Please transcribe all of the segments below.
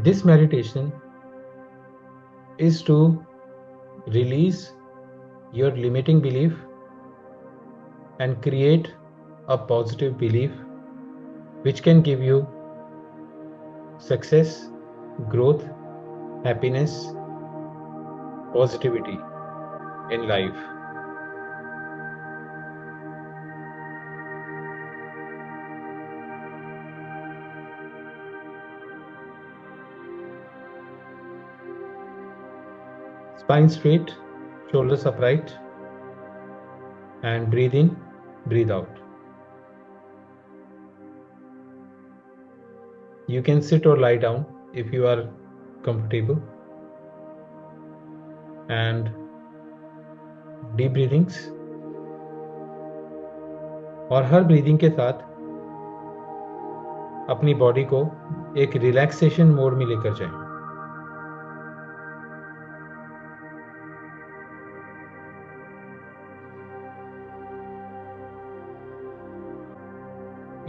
This meditation is to release your limiting belief and create a positive belief which can give you success, growth, happiness, positivity in life. Spine straight, shoulders upright, and breathe in, breathe out. You can sit or lie down if you are comfortable. And deep breathings, और हर breathing के साथ अपनी body को एक relaxation mode में लेकर जाएं।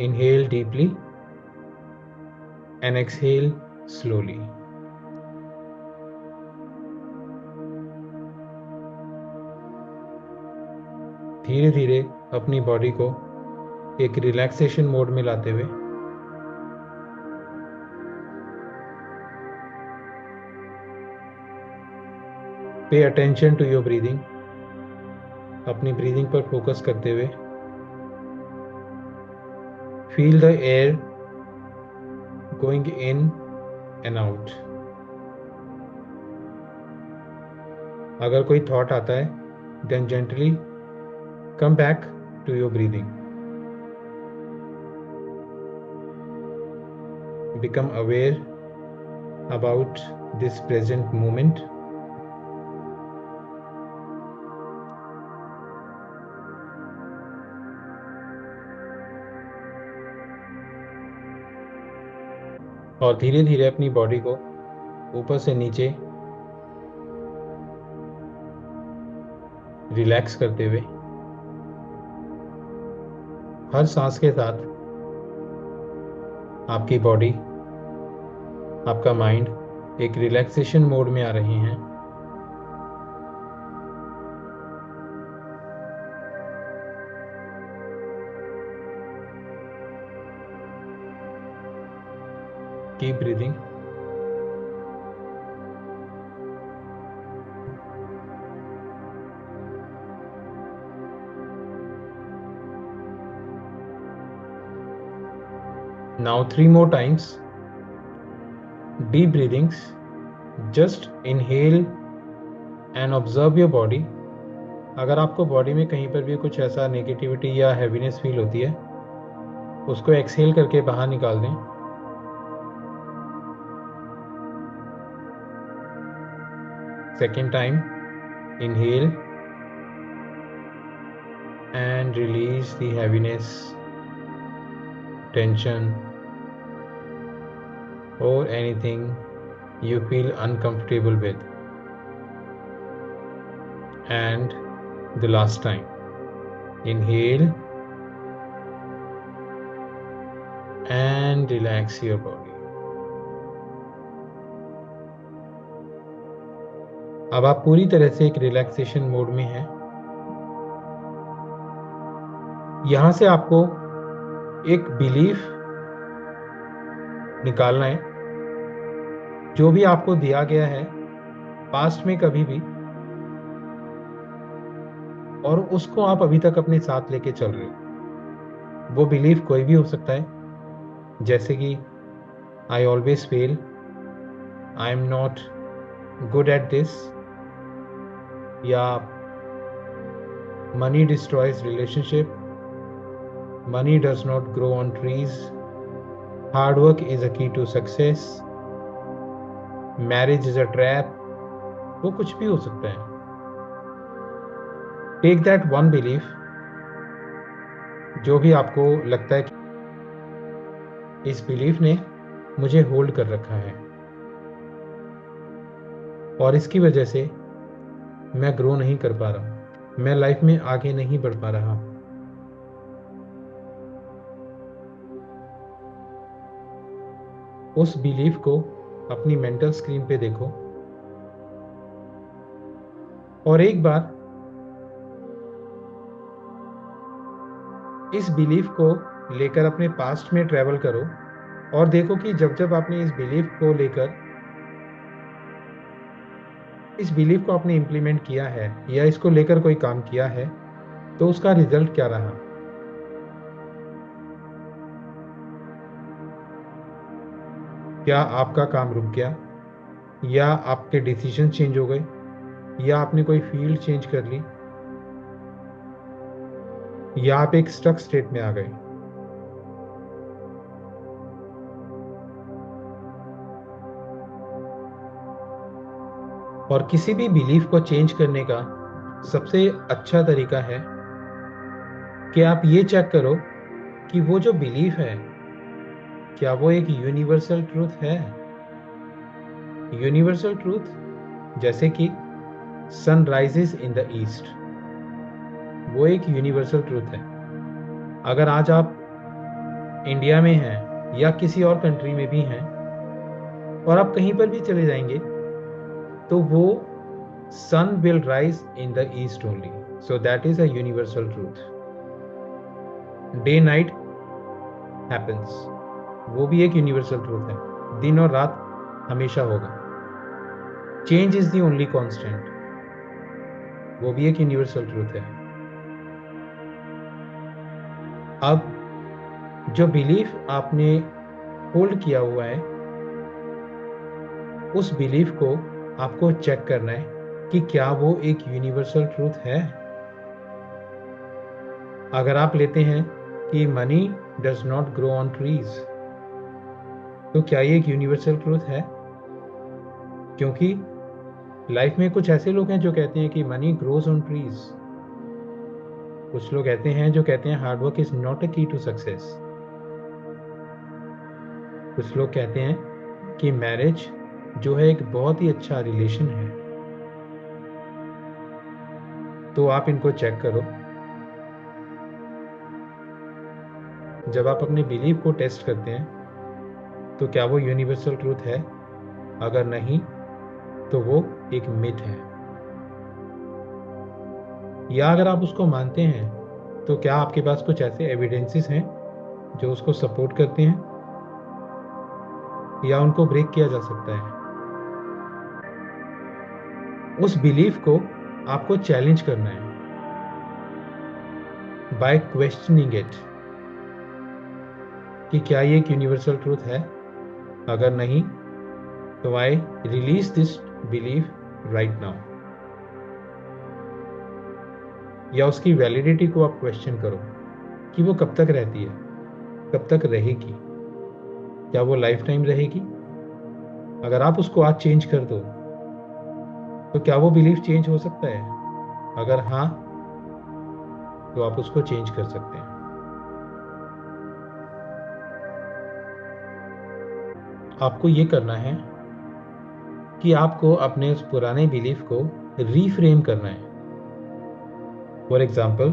Inhale deeply and exhale slowly. धीरे धीरे अपनी बॉडी को एक रिलैक्सेशन मोड में लाते हुए pay attention to your breathing, अपनी ब्रीदिंग पर फोकस करते हुए feel the air going in and out. अगर कोई थॉट आता है then gently come back to your breathing. Become aware about this present moment. और धीरे धीरे अपनी बॉडी को ऊपर से नीचे रिलैक्स करते हुए हर सांस के साथ आपकी बॉडी, आपका माइंड एक रिलैक्सेशन मोड में आ रहे हैं। Keep breathing. Now 3 more times. Deep breathings. Just inhale and observe your body. अगर आपको बॉडी में कहीं पर भी कुछ ऐसा नेगेटिविटी या हैवीनेस फील होती है, उसको एक्सहेल करके बाहर निकाल दें। Second time, inhale and release the heaviness, tension, or anything you feel uncomfortable with. And the last time, inhale and relax your body. अब आप पूरी तरह से एक रिलैक्सेशन मोड में हैं। यहां से आपको एक बिलीफ निकालना है जो भी आपको दिया गया है पास्ट में कभी भी, और उसको आप अभी तक अपने साथ लेके चल रहे हो। वो बिलीफ कोई भी हो सकता है, जैसे कि I always fail, I am not good at this, या money destroys relationship, money does not grow on trees, hard work is a key to success, marriage is a trap. वो कुछ भी हो सकता है। टेक दैट वन बिलीफ जो भी आपको लगता है कि इस बिलीफ ने मुझे होल्ड कर रखा है और इसकी वजह से मैं ग्रो नहीं कर पा रहा हूं, मैं लाइफ में आगे नहीं बढ़ पा रहा। उस बिलीफ को अपनी मेंटल स्क्रीन पे देखो और एक बार इस बिलीफ को लेकर अपने पास्ट में ट्रैवल करो और देखो कि जब जब आपने इस बिलीफ को लेकर इस बिलीफ को आपने इम्प्लीमेंट किया है या इसको लेकर कोई काम किया है तो उसका रिजल्ट क्या रहा। क्या आपका काम रुक गया या आपके डिसीजन चेंज हो गए या आपने कोई फील्ड चेंज कर ली या आप एक स्टक स्टेट में आ गए। और किसी भी बिलीफ को चेंज करने का सबसे अच्छा तरीका है कि आप ये चेक करो कि वो जो बिलीफ है क्या वो एक यूनिवर्सल ट्रूथ है। यूनिवर्सल ट्रूथ जैसे कि sun rises in the east, वो एक यूनिवर्सल ट्रूथ है। अगर आज आप इंडिया में हैं या किसी और कंट्री में भी हैं और आप कहीं पर भी चले जाएंगे तो वो sun will rise in the east only, so that is a universal truth. Day night happens, वो भी एक यूनिवर्सल ट्रूथ है, दिन और रात हमेशा होगा। Change is the only constant, वो भी एक यूनिवर्सल ट्रूथ है। अब जो बिलीफ आपने होल्ड किया हुआ है उस बिलीफ को आपको चेक करना है कि क्या वो एक यूनिवर्सल ट्रूथ है। अगर आप लेते हैं कि money does not grow on trees, तो क्या ये एक यूनिवर्सल ट्रूथ है? क्योंकि लाइफ में कुछ ऐसे लोग हैं जो कहते हैं कि मनी ग्रोज ऑन ट्रीज, कुछ लोग कहते हैं जो कहते हैं hard work is not a key to success, कुछ लोग कहते हैं कि मैरिज जो है एक बहुत ही अच्छा रिलेशन है। तो आप इनको चेक करो। जब आप अपने बिलीफ को टेस्ट करते हैं तो क्या वो यूनिवर्सल ट्रूथ है? अगर नहीं तो वो एक मिथ है। या अगर आप उसको मानते हैं तो क्या आपके पास कुछ ऐसे एविडेंसेस हैं जो उसको सपोर्ट करते हैं या उनको ब्रेक किया जा सकता है? उस बिलीफ को आपको चैलेंज करना है बाय क्वेश्चनिंग इट कि क्या ये एक यूनिवर्सल ट्रूथ है। अगर नहीं तो I release this belief right now. या उसकी वैलिडिटी को आप क्वेश्चन करो कि वो कब तक रहती है, कब तक रहेगी, क्या वो लाइफ टाइम रहेगी। अगर आप उसको आज चेंज कर दो तो क्या वो बिलीफ चेंज हो सकता है? अगर हाँ तो आप उसको चेंज कर सकते हैं। आपको ये करना है कि आपको अपने उस पुराने बिलीफ को रीफ्रेम करना है। फॉर एग्जाम्पल,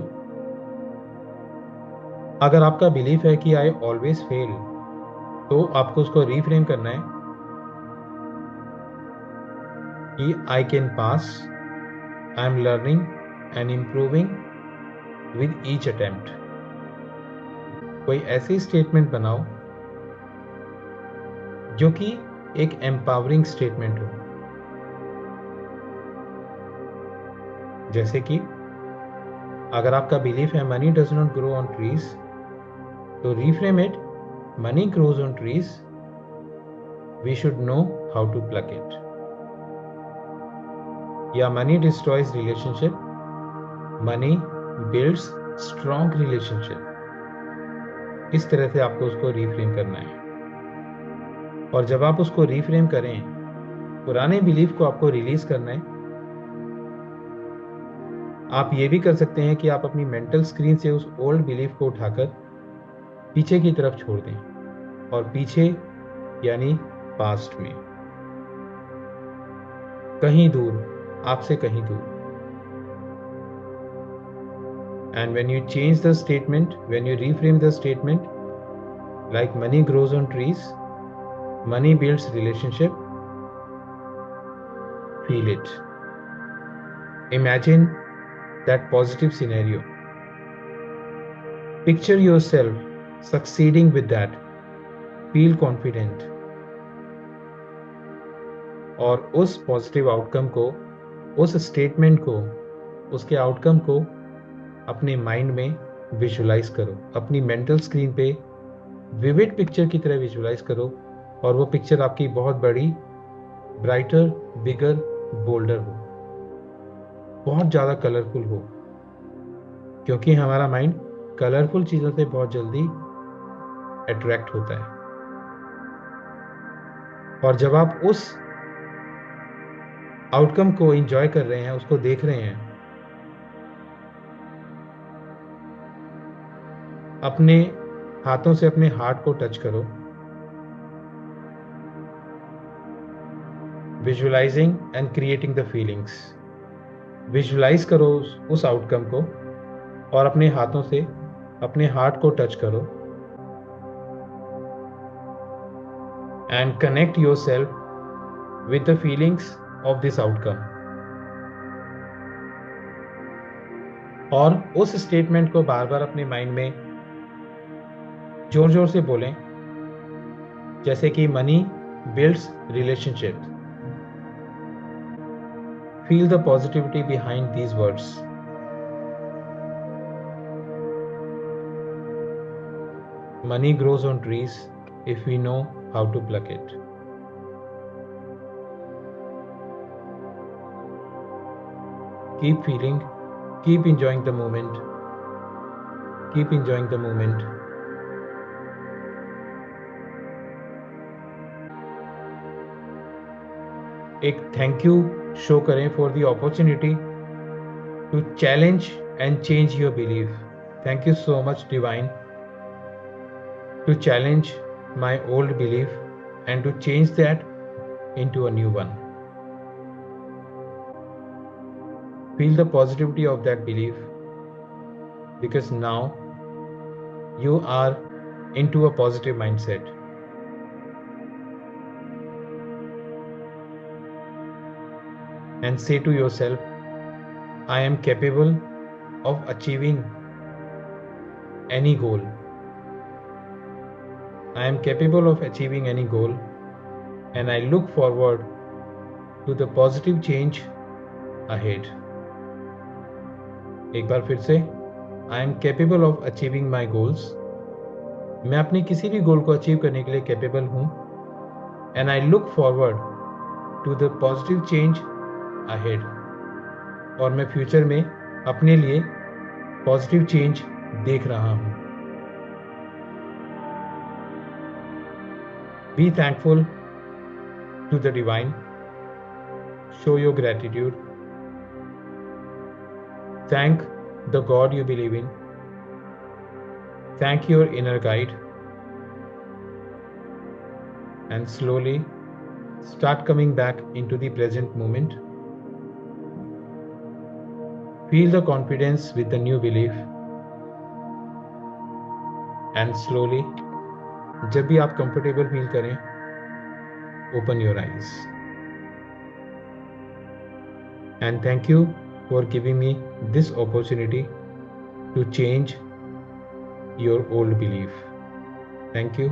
अगर आपका बिलीफ है कि आई ऑलवेज फेल, तो आपको उसको रीफ्रेम करना है कि I can pass, I am learning and improving with each attempt. कोई ऐसी स्टेटमेंट बनाओ जो कि एक एम्पावरिंग स्टेटमेंट हो। जैसे कि अगर आपका बिलीफ है money does not grow on trees, तो reframe it, money grows on trees, we should know how to pluck it. या money destroys relationship, money builds strong relationship. इस तरह से आपको उसको रीफ्रेम करना है। और जब आप उसको रीफ्रेम करें, पुराने बिलीफ को आपको रिलीज करना है। आप ये भी कर सकते हैं कि आप अपनी मेंटल स्क्रीन से उस ओल्ड बिलीफ को उठाकर पीछे की तरफ छोड़ दें, और पीछे यानी पास्ट में, कहीं दूर, आपसे कहीं दूर। And when you change the statement, when you reframe the statement, like money grows on trees, money builds relationship, feel it. Imagine that positive scenario. Picture yourself succeeding with that. Feel confident. और उस positive outcome को, उस statement को, उसके outcome को अपने mind में visualise करो. अपनी मेंटल स्क्रीन पे विविड पिक्चर की तरह विजुलाइज करो और वो पिक्चर आपकी बहुत बड़ी, ब्राइटर, बिगर, बोल्डर हो, बहुत ज़्यादा कलरफुल हो, क्योंकि हमारा माइंड कलरफुल चीज़ों से बहुत जल्दी अट्रैक्ट होता है. और जब आप उस आउटकम को एंजॉय कर रहे हैं, उसको देख रहे हैं, अपने हाथों से अपने हार्ट को टच करो, visualizing and creating the feelings. Visualize करो उस आउटकम को और अपने हाथों से अपने हार्ट को टच करो and connect yourself with the feelings of this outcome. और उस स्टेटमेंट को बार बार अपने माइंड में जोर जोर से बोलें, जैसे कि money builds relationship. Feel the positivity behind these words. Money grows on trees if we know how to pluck it. Keep feeling, keep enjoying the moment. Keep enjoying the moment. एक thank you show करें for the opportunity to challenge and change your belief. Thank you so much divine to challenge my old belief and to change that into a new one. Feel the positivity of that belief, because now you are into a positive mindset. And say to yourself, I am capable of achieving any goal. I am capable of achieving any goal, and I look forward to the positive change ahead. एक बार फिर से, I am capable of achieving my goals. मैं अपनी किसी भी गोल को achieve करने के लिए कैपेबल हूँ, and I look forward to the positive change ahead. और मैं फ्यूचर में अपने लिए पॉजिटिव चेंज देख रहा हूँ. Be thankful to the divine. Show your gratitude. Thank the God you believe in. Thank your inner guide. And slowly start coming back into the present moment. Feel the confidence with the new belief. And slowly, जब भी आप comfortable feel करें, open your eyes. And thank you for giving me this opportunity to change your old belief. Thank you.